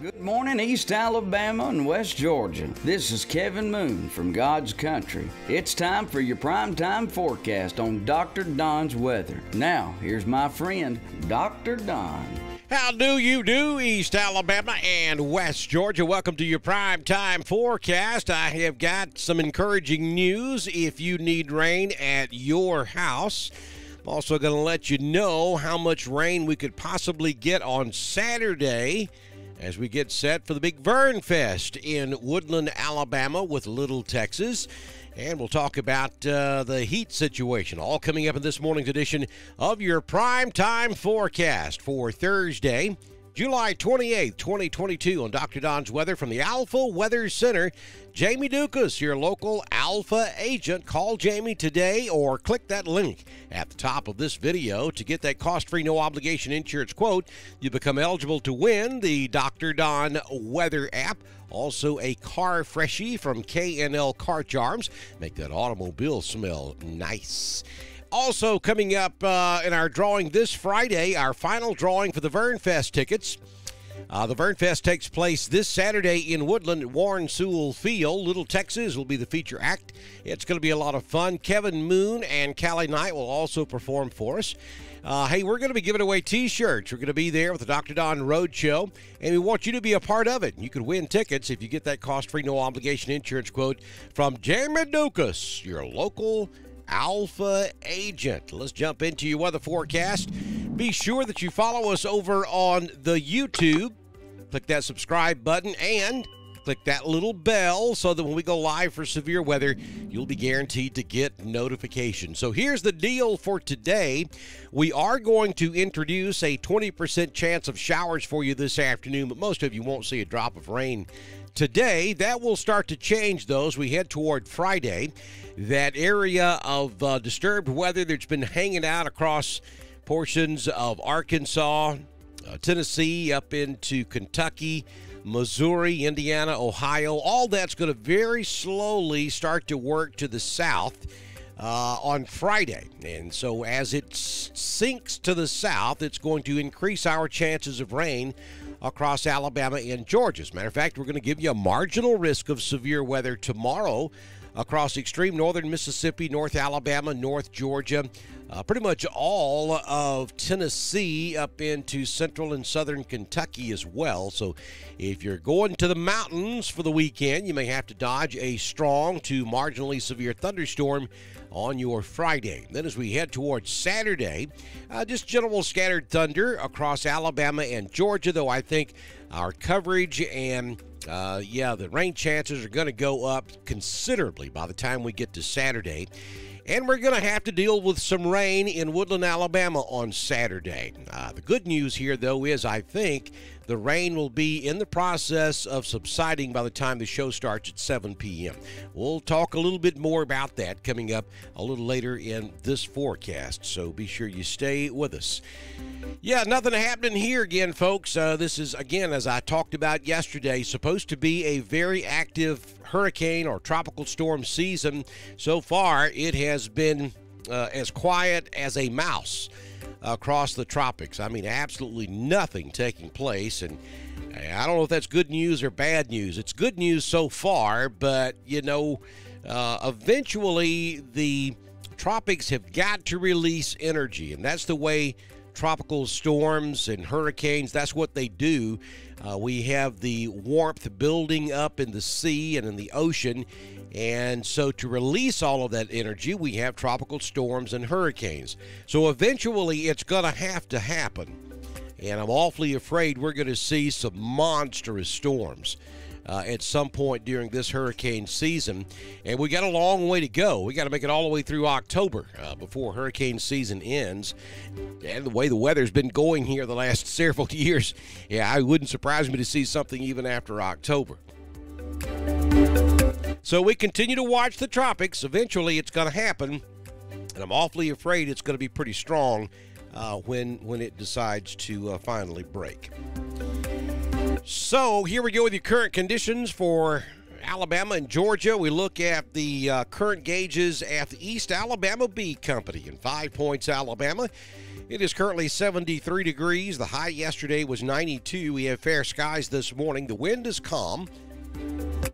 Good morning, East Alabama and West Georgia. This is Kevin Moon from God's Country. It's time for your primetime forecast on Dr. Don's weather. Now, here's my friend, Dr. Don. How do you do, East Alabama and West Georgia? Welcome to your primetime forecast. I have got some encouraging news if you need rain at your house. I'm also going to let you know how much rain we could possibly get on Saturday as we get set for the big Vern Fest in Woodland, Alabama with Little Texas. And we'll talk about the heat situation, all coming up in this morning's edition of your Primetime Forecast for Thursday, July 28th, 2022 on Dr. Don's Weather from the Alpha Weather Center. Jamie Dukas, your local Alpha agent. Call Jamie today or click that link at the top of this video to get that cost-free, no-obligation insurance quote. You become eligible to win the Dr. Don Weather app. Also, a car freshie from K&L Car Charms. Make that automobile smell nice. Also coming up in our drawing this Friday, our final drawing for the Vern Fest tickets. The Vern Fest takes place this Saturday in Woodland at Warren Sewell Field. Little Texas will be the feature act. It's going to be a lot of fun. Kevin Moon and Callie Knight will also perform for us. Hey, we're going to be giving away T-shirts. We're going to be there with the Dr. Don Road Show, and we want you to be a part of it. You could win tickets if you get that cost-free, no-obligation insurance quote from Jamie Dukas, your local Alpha agent. Let's jump into your weather forecast. Be sure that you follow us over on the YouTube. Click that subscribe button and click that little bell so that when we go live for severe weather, you'll be guaranteed to get notifications. So here's the deal for today. We are going to introduce a 20% chance of showers for you this afternoon, but most of you won't see a drop of rain today. That will start to change, though, as we head toward Friday. That area of disturbed weather that's been hanging out across portions of Arkansas, Tennessee, up into Kentucky, Missouri, Indiana, Ohio, all that's going to very slowly start to work to the south on Friday. And so as it sinks to the south, it's going to increase our chances of rain across Alabama and Georgia. As a matter of fact, we're going to give you a marginal risk of severe weather tomorrow across extreme northern Mississippi, North Alabama, North Georgia, pretty much all of Tennessee up into central and southern Kentucky as well. So if you're going to the mountains for the weekend, you may have to dodge a strong to marginally severe thunderstorm on your Friday. Then as we head towards Saturday, just general scattered thunder across Alabama and Georgia, though I think our coverage and the rain chances are going to go up considerably by the time we get to Saturday. And we're going to have to deal with some rain in Woodland, Alabama on Saturday. The good news here, though, is I think the rain will be in the process of subsiding by the time the show starts at 7 p.m. We'll talk a little bit more about that coming up a little later in this forecast, so be sure you stay with us. Yeah, nothing happening here again, folks. This is, again, as I talked about yesterday, supposed to be a very active hurricane or tropical storm season. So far, it has been as quiet as a mouse across the tropics. I mean, absolutely nothing taking place, and I don't know if that's good news or bad news. It's good news so far, but, you know, eventually the tropics have got to release energy, and that's the way tropical storms and hurricanes, that's what they do. We have the warmth building up in the sea and in the ocean, and so to release all of that energy, we have tropical storms and hurricanes. So eventually it's going to have to happen, and I'm awfully afraid we're going to see some monstrous storms at some point during this hurricane season. And we got a long way to go. We got to make it all the way through October before hurricane season ends. And the way the weather's been going here the last several years, yeah, it wouldn't surprise me to see something even after October. So we continue to watch the tropics. Eventually it's going to happen, and I'm awfully afraid it's going to be pretty strong when it decides to finally break. So here we go with your current conditions for Alabama and Georgia. We look at the current gauges at the East Alabama Bee Company in 5 Points, Alabama. It is currently 73 degrees. The high yesterday was 92. We have fair skies this morning. The wind is calm.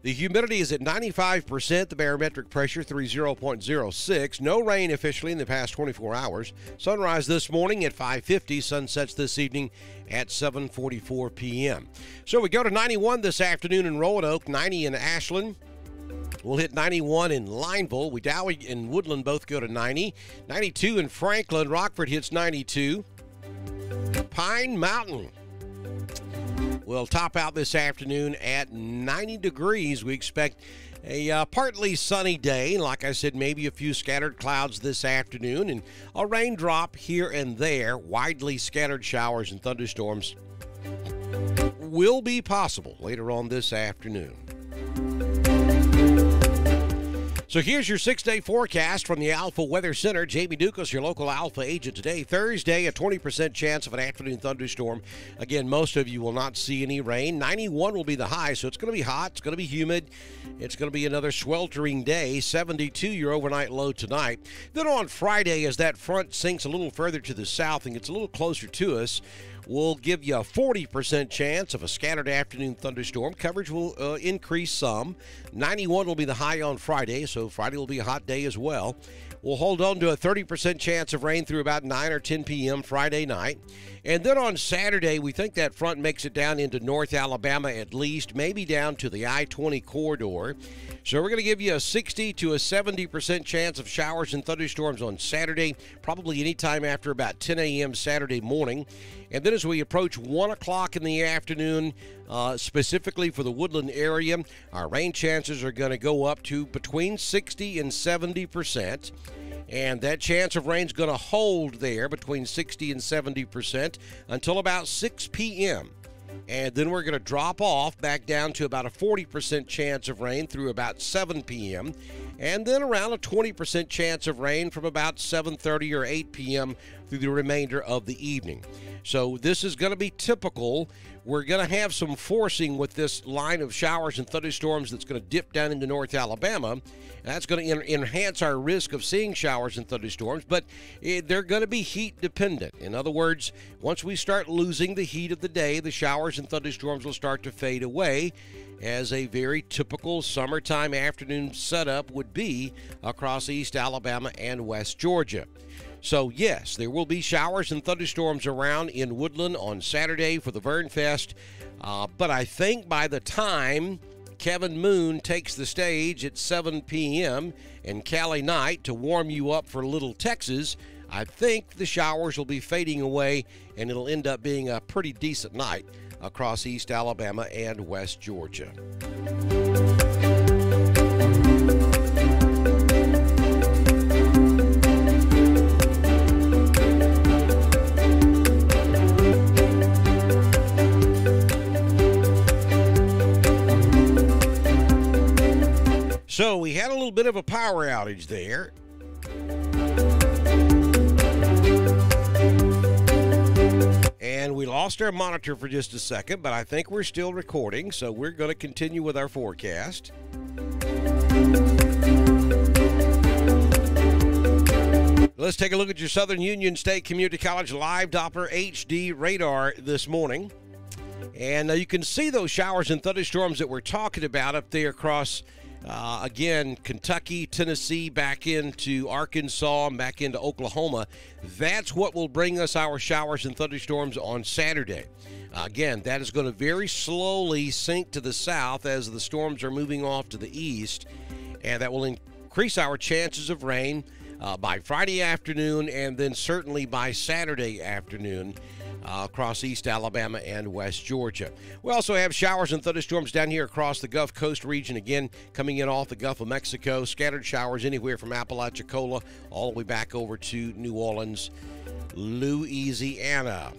The humidity is at 95%. The barometric pressure 30.06. No rain officially in the past 24 hours. Sunrise this morning at 5:50. Sunsets this evening at 7:44 p.m. So we go to 91 this afternoon in Roanoke, 90 in Ashland. We'll hit 91 in Lineville. Wedowee and Woodland both go to 90. 92 in Franklin. Rockford hits 92. Pine Mountain will top out this afternoon at 90 degrees. We expect a partly sunny day. Like I said, maybe a few scattered clouds this afternoon and a raindrop here and there. Widely scattered showers and thunderstorms will be possible later on this afternoon. So here's your 6-day forecast from the Alpha Weather Center. Jamie Dukas, your local Alpha agent today. Thursday, a 20% chance of an afternoon thunderstorm. Again, most of you will not see any rain. 91 will be the high, so it's going to be hot. It's going to be humid. It's going to be another sweltering day. 72 your overnight low tonight. Then on Friday, as that front sinks a little further to the south and gets a little closer to us, we'll give you a 40% chance of a scattered afternoon thunderstorm. Coverage will increase some. 91 will be the high on Friday, so Friday will be a hot day as well. We'll hold on to a 30% chance of rain through about 9 or 10 p.m. Friday night. And then on Saturday, we think that front makes it down into North Alabama at least, maybe down to the I-20 corridor. So we're going to give you a 60 to a 70% chance of showers and thunderstorms on Saturday, probably anytime after about 10 a.m. Saturday morning. And then as we approach 1 o'clock in the afternoon, specifically for the Woodland area, our rain chances are going to go up to between 60 and 70%. And that chance of rain is going to hold there between 60 and 70% until about 6 p.m. And then we're going to drop off back down to about a 40% chance of rain through about 7 p.m. And then around a 20% chance of rain from about 7:30 or 8 p.m. through the remainder of the evening. So this is going to be typical. We're going to have some forcing with this line of showers and thunderstorms that's going to dip down into North Alabama. That's going to enhance our risk of seeing showers and thunderstorms, but they're going to be heat dependent. In other words, once we start losing the heat of the day, the showers and thunderstorms will start to fade away, as a very typical summertime afternoon setup would be across East Alabama and West Georgia. So, yes, there will be showers and thunderstorms around in Woodland on Saturday for the Vern Fest, but I think by the time Kevin Moon takes the stage at 7 p.m. and Callie Knight to warm you up for Little Texas, I think the showers will be fading away and it'll end up being a pretty decent night across East Alabama and West Georgia. So we had a little bit of a power outage there. And we lost our monitor for just a second, but I think we're still recording, so we're going to continue with our forecast. Let's take a look at your Southern Union State Community College live Doppler HD radar this morning. And you can see those showers and thunderstorms that we're talking about up there across again, Kentucky, Tennessee, back into Arkansas, and back into Oklahoma. That's what will bring us our showers and thunderstorms on Saturday. Again, that is going to very slowly sink to the south as the storms are moving off to the east, and that will increase our chances of rain by Friday afternoon and then certainly by Saturday afternoon. Across East Alabama and West Georgia. We also have showers and thunderstorms down here across the Gulf Coast region, again coming in off the Gulf of Mexico. Scattered showers anywhere from Apalachicola all the way back over to New Orleans, Louisiana.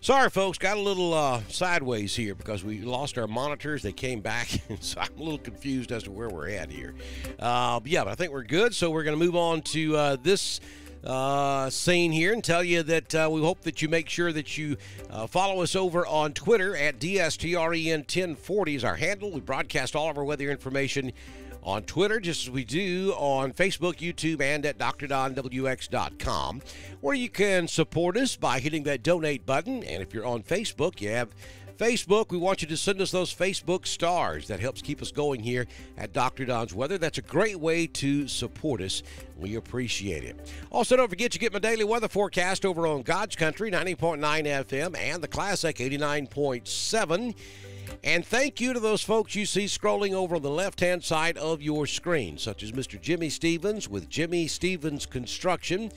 Sorry, folks, got a little sideways here because we lost our monitors. They came back, so I'm a little confused as to where we're at here. But I think we're good, so we're going to move on to this scene here and tell you that we hope that you make sure that you follow us over on Twitter at DSTREN1040 is our handle. We broadcast all of our weather information on Twitter, just as we do on Facebook, YouTube, and at drdonwx.com, where you can support us by hitting that donate button. And if you're on Facebook, you have Facebook, we want you to send us those Facebook stars. That helps keep us going here at Dr. Don's Weather. That's a great way to support us. We appreciate it. Also, don't forget you get my daily weather forecast over on God's Country, 90.9 FM, and the Classic, 89.7. And thank you to those folks you see scrolling over on the left-hand side of your screen, such as Mr. Jimmy Stevens with Jimmy Stevens Construction.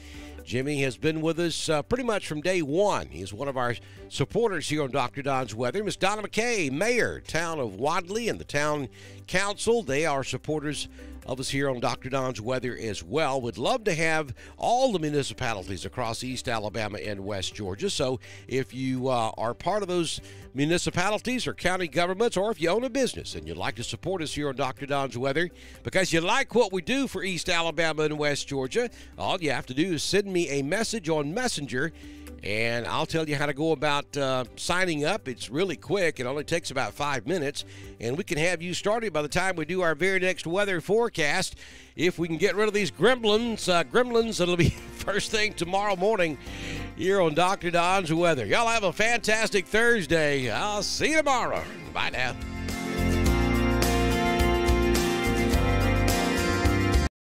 Jimmy has been with us pretty much from day one. He's one of our supporters here on Dr. Don's Weather. Miss Donna McKay, Mayor, Town of Wadley, and the Town Council. They are supporters of us here on Dr. Don's Weather as well. Would love to have all the municipalities across East Alabama and West Georgia. So if you are part of those municipalities or county governments, or if you own a business and you'd like to support us here on Dr. Don's Weather because you like what we do for East Alabama and West Georgia, all you have to do is send me a message on Messenger, and I'll tell you how to go about signing up. It's really quick. It only takes about 5 minutes, and we can have you started by the time we do our very next weather forecast. If we can get rid of these gremlins, it'll be first thing tomorrow morning here on Dr. Don's Weather. Y'all have a fantastic Thursday. I'll see you tomorrow. Bye now.